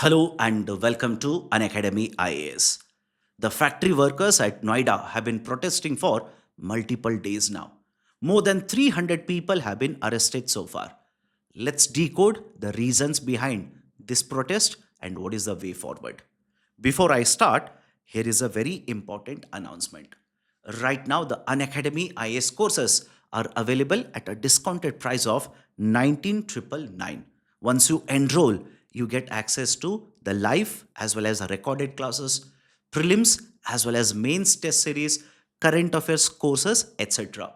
Hello and welcome to Unacademy IAS. The factory workers at Noida have been protesting for multiple days now. More than 300 people have been arrested so far. Let's decode the reasons behind this protest and what is the way forward. Before I start, here is a very important announcement. Right now, the Unacademy IAS courses are available at a discounted price of 19,999. Once you enroll, you get access to the live as well as recorded classes, prelims as well as mains test series, current affairs courses, etc.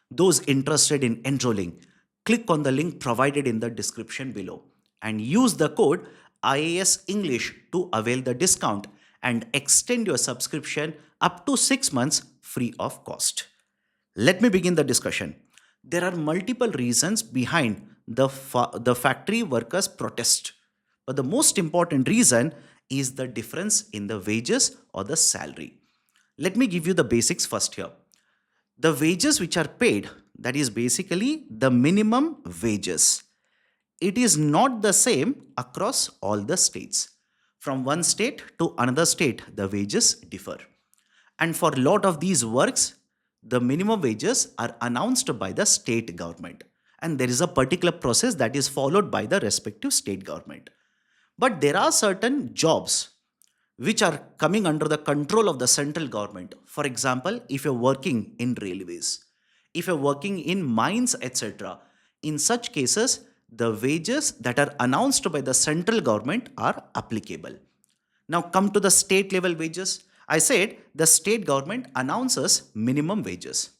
Those interested in enrolling, click on the link provided in the description below and use the code IAS English to avail the discount and extend your subscription up to 6 months free of cost. Let me begin the discussion. There are multiple reasons behind the factory workers' protest, but the most important reason is the difference in the wages or the salary. Let me give you the basics first here. The wages which are paid, that is basically the minimum wages. It is not the same across all the states. From one state to another state, the wages differ. And for a lot of these works, the minimum wages are announced by the state government. And there is a particular process that is followed by the respective state government. But there are certain jobs which are coming under the control of the central government. For example, if you're working in railways, if you're working in mines, etc., in such cases, the wages that are announced by the central government are applicable. Now come to the state level wages. I said the state government announces minimum wages.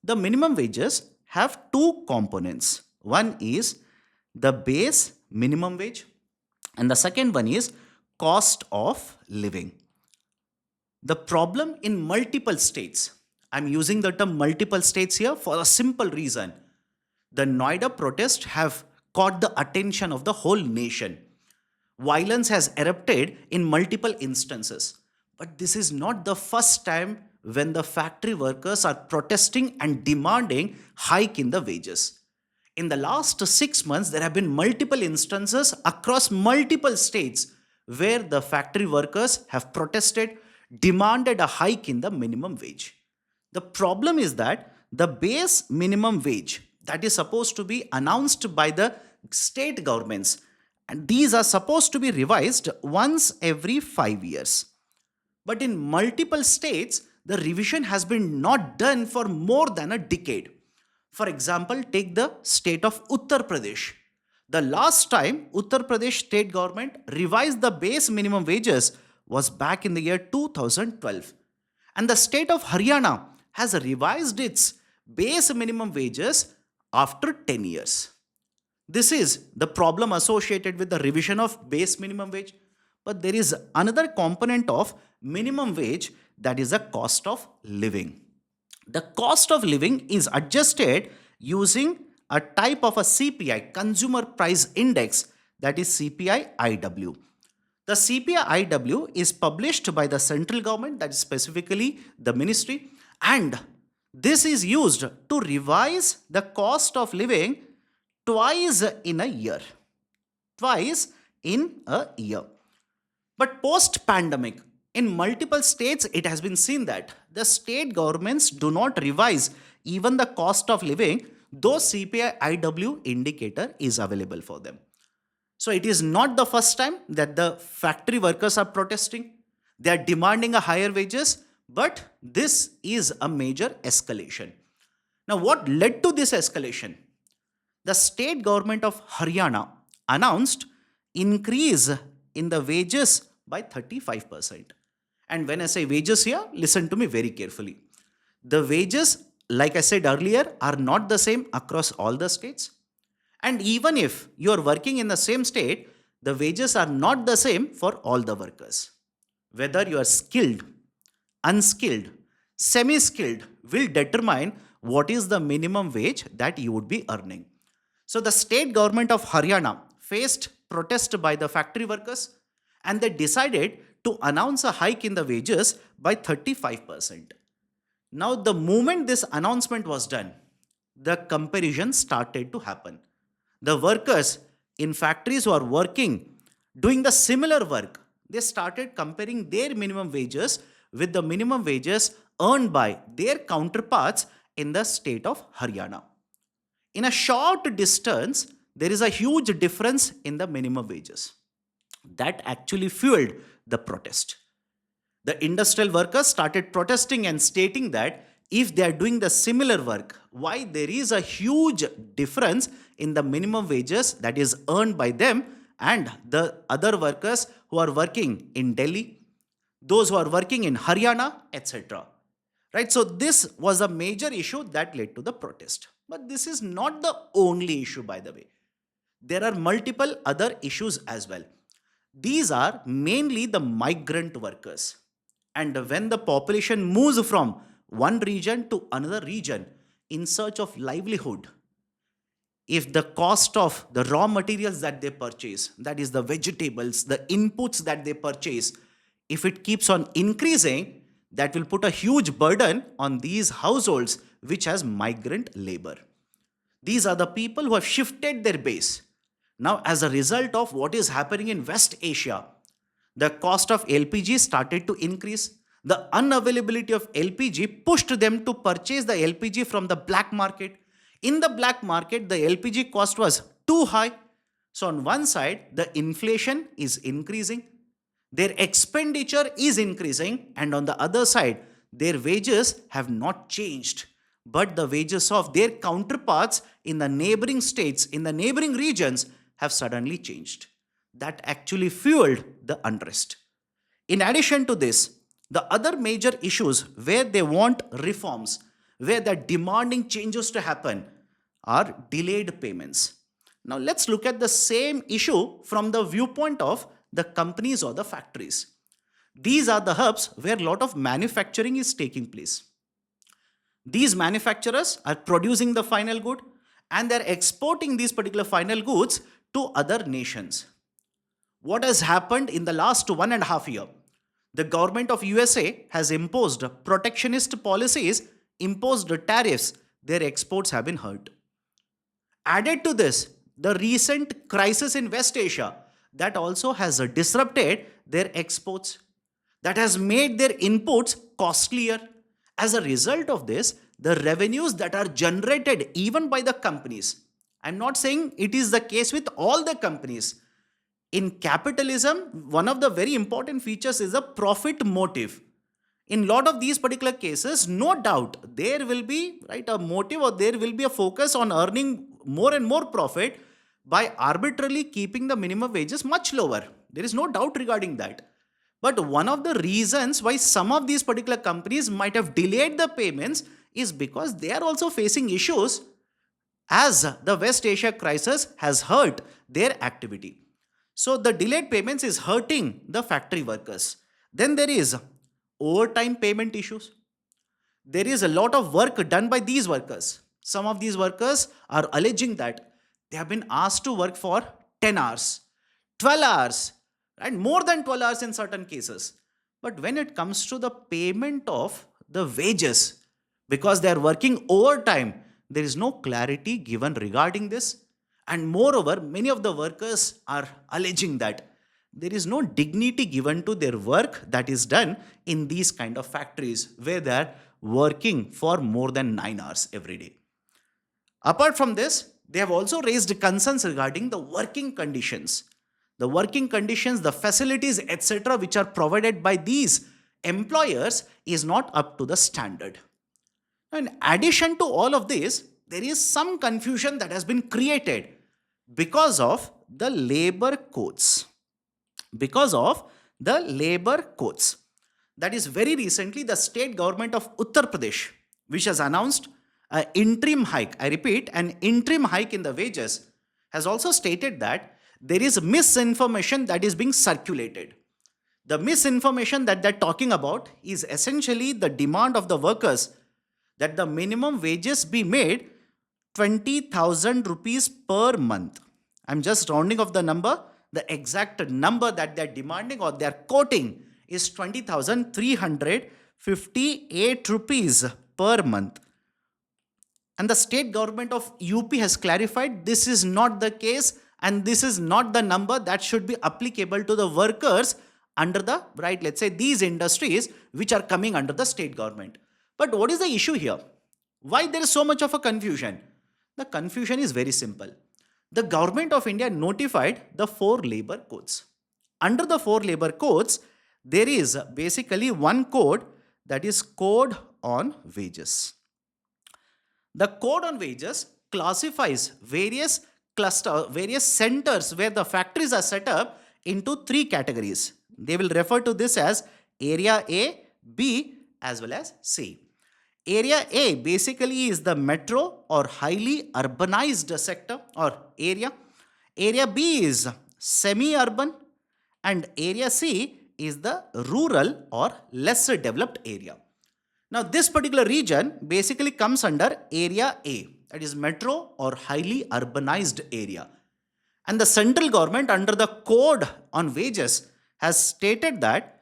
The minimum wages have two components. One is the base minimum wage and the second one is cost of living. The problem in multiple states, I'm using the term multiple states here for a simple reason. The Noida protests have caught the attention of the whole nation. Violence has erupted in multiple instances. But this is not the first time when the factory workers are protesting and demanding hike in the wages. In the last 6 months, there have been multiple instances across multiple states where the factory workers have protested, demanded a hike in the minimum wage. The problem is that the base minimum wage that is supposed to be announced by the state governments, and these are supposed to be revised once every 5 years. But in multiple states, the revision has been not done for more than a decade. For example, take the state of Uttar Pradesh. The last time Uttar Pradesh state government revised the base minimum wages was back in the year 2012. And the state of Haryana has revised its base minimum wages after 10 years. This is the problem associated with the revision of base minimum wage. But there is another component of minimum wage, that is the cost of living. The cost of living is adjusted using a type of a CPI, Consumer Price Index, that is CPI IW. The CPI IW is published by the central government, that is specifically the ministry, and this is used to revise the cost of living twice in a year. Twice in a year. But post pandemic, in multiple states, it has been seen that the state governments do not revise even the cost of living, though CPI IW indicator is available for them. So it is not the first time that the factory workers are protesting. They are demanding a higher wages, but this is a major escalation. Now, what led to this escalation? The state government of Haryana announced increase in the wages by 35%. And when I say wages here, listen to me very carefully. The wages, like I said earlier, are not the same across all the states. And even if you are working in the same state, the wages are not the same for all the workers. Whether you are skilled, unskilled, semi skilled will determine what is the minimum wage that you would be earning. So the state government of Haryana faced protest by the factory workers and they decided to announce a hike in the wages by 35%. Now, the moment this announcement was done, the comparison started to happen. The workers in factories who are working doing the similar work, they started comparing their minimum wages with the minimum wages earned by their counterparts in the state of Haryana. In a short distance, there is a huge difference in the minimum wages. That actually fueled the protest. The industrial workers started protesting and stating that if they are doing the similar work, why there is a huge difference in the minimum wages that is earned by them and the other workers who are working in Delhi, those who are working in Haryana, etc. Right? So this was a major issue that led to the protest. But this is not the only issue, by the way. There are multiple other issues as well. These are mainly the migrant workers. And when the population moves from one region to another region in search of livelihood, if the cost of the raw materials that they purchase, that is the vegetables, the inputs that they purchase, if it keeps on increasing, that will put a huge burden on these households which has migrant labor. These are the people who have shifted their base. Now, as a result of what is happening in West Asia, the cost of LPG started to increase. The unavailability of LPG pushed them to purchase the LPG from the black market. In the black market, the LPG cost was too high. So, on one side, the inflation is increasing, their expenditure is increasing, and on the other side, their wages have not changed. But the wages of their counterparts in the neighboring states, in the neighboring regions, have suddenly changed. That actually fueled the unrest. In addition to this, the other major issues where they want reforms, where they're demanding changes to happen, are delayed payments. Now, let's look at the same issue from the viewpoint of the companies or the factories. These are the hubs where a lot of manufacturing is taking place. These manufacturers are producing the final good and they're exporting these particular final goods to other nations. What has happened in the last 1.5 years? The government of USA has imposed protectionist policies, imposed tariffs, their exports have been hurt. Added to this, the recent crisis in West Asia that also has disrupted their exports, that has made their inputs costlier. As a result of this, the revenues that are generated even by the companies, I'm not saying it is the case with all the companies. In capitalism, one of the very important features is a profit motive. In a lot of these particular cases, no doubt there will be right a motive or there will be a focus on earning more and more profit by arbitrarily keeping the minimum wages much lower. There is no doubt regarding that. But one of the reasons why some of these particular companies might have delayed the payments is because they are also facing issues as the West Asia crisis has hurt their activity. So the delayed payments is hurting the factory workers. Then there is overtime payment issues. There is a lot of work done by these workers. Some of these workers are alleging that they have been asked to work for 10 hours, 12 hours, and more than 12 hours in certain cases. But when it comes to the payment of the wages, because they are working overtime, there is no clarity given regarding this. And moreover, many of the workers are alleging that there is no dignity given to their work that is done in these kind of factories where they are working for more than 9 hours every day. Apart from this, they have also raised concerns regarding the working conditions. The working conditions, the facilities, etc., which are provided by these employers is not up to the standard. In addition to all of this, there is some confusion that has been created because of the labor codes. Because of the labor codes. That is, very recently, the state government of Uttar Pradesh, which has announced an interim hike, I repeat, an interim hike in the wages, has also stated that there is misinformation that is being circulated. The misinformation that they're talking about is essentially the demand of the workers that the minimum wages be made 20,000 rupees per month. I'm just rounding off the number. The exact number that they're demanding or they're quoting is 20,358 rupees per month. And the state government of UP has clarified this is not the case And this is not the number that should be applicable to the workers under the, right, let's say these industries which are coming under the state government. But what is the issue here? Why there is so much of a confusion? The confusion is very simple. The government of India notified the four labor codes. Under the four labor codes, there is basically one code, that is Code on Wages. The Code on Wages classifies various centers where the factories are set up into three categories. They will refer to this as Area A, B, as well as C. Area A basically is the metro or highly urbanized sector or area. Area B is semi-urban, and Area C is the rural or lesser developed area. Now, this particular region basically comes under Area A, that is metro or highly urbanized area. And the central government under the Code on Wages has stated that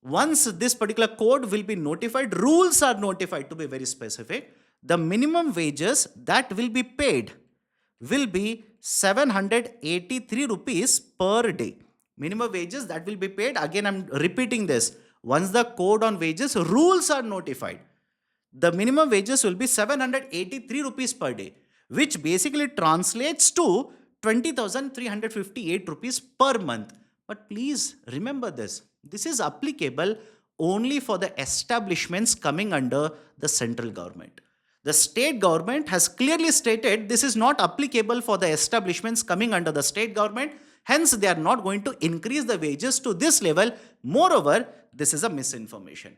once this particular code will be notified, rules are notified to be very specific, the minimum wages that will be paid will be 783 rupees per day. Minimum wages that will be paid, again I'm repeating this, once the Code on Wages rules are notified, the minimum wages will be 783 rupees per day, which basically translates to 20,358 rupees per month. But please remember this. This is applicable only for the establishments coming under the central government. The state government has clearly stated this is not applicable for the establishments coming under the state government. Hence, they are not going to increase the wages to this level. Moreover, this is a misinformation.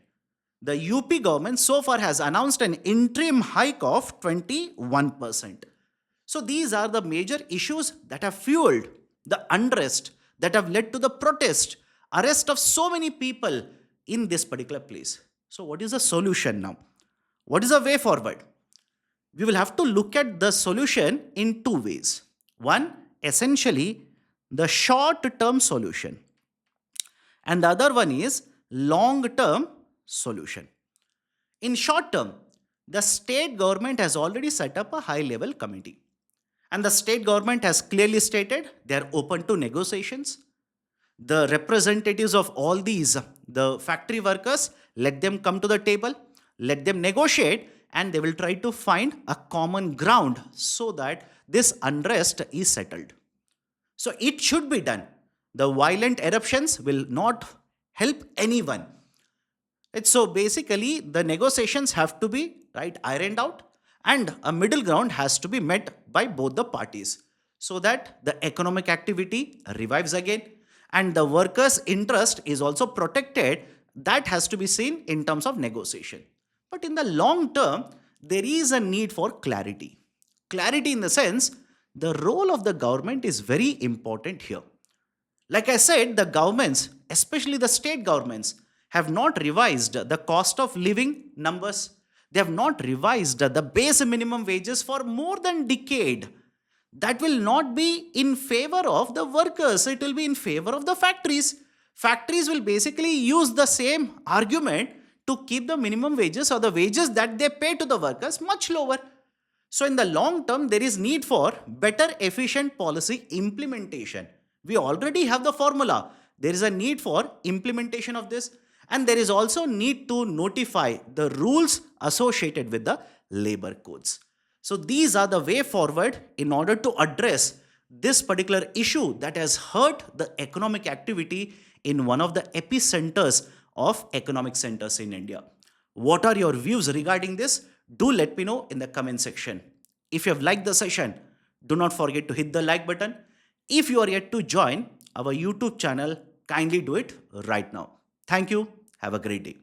The UP government so far has announced an interim hike of 21%. So these are the major issues that have fueled the unrest, that have led to the protest, arrest of so many people in this particular place. So what is the solution now? What is the way forward? We will have to look at the solution in two ways. One, essentially the short-term solution, and the other one is long-term solution. In short term, the state government has already set up a high-level committee. And the state government has clearly stated they are open to negotiations. The representatives of all these, the factory workers, let them come to the table, let them negotiate, and they will try to find a common ground so that this unrest is settled. So it should be done. The violent eruptions will not help anyone. So basically, the negotiations have to be ironed out, and a middle ground has to be met by both the parties so that the economic activity revives again and the workers' interest is also protected. That has to be seen in terms of negotiation. But in the long term, there is a need for clarity. Clarity in the sense, the role of the government is very important here. Like I said, the governments, especially the state governments, have not revised the cost of living numbers. They have not revised the base minimum wages for more than a decade. That will not be in favor of the workers. It will be in favor of the factories. Factories will basically use the same argument to keep the minimum wages or the wages that they pay to the workers much lower. So in the long term, there is need for better efficient policy implementation. We already have the formula. There is a need for implementation of this. And there is also need to notify the rules associated with the labor codes. So these are the way forward in order to address this particular issue that has hurt the economic activity in one of the epicenters of economic centers in India. What are your views regarding this? Do let me know in the comment section. If you have liked the session, do not forget to hit the like button. If you are yet to join our YouTube channel, kindly do it right now. Thank you. Have a great day.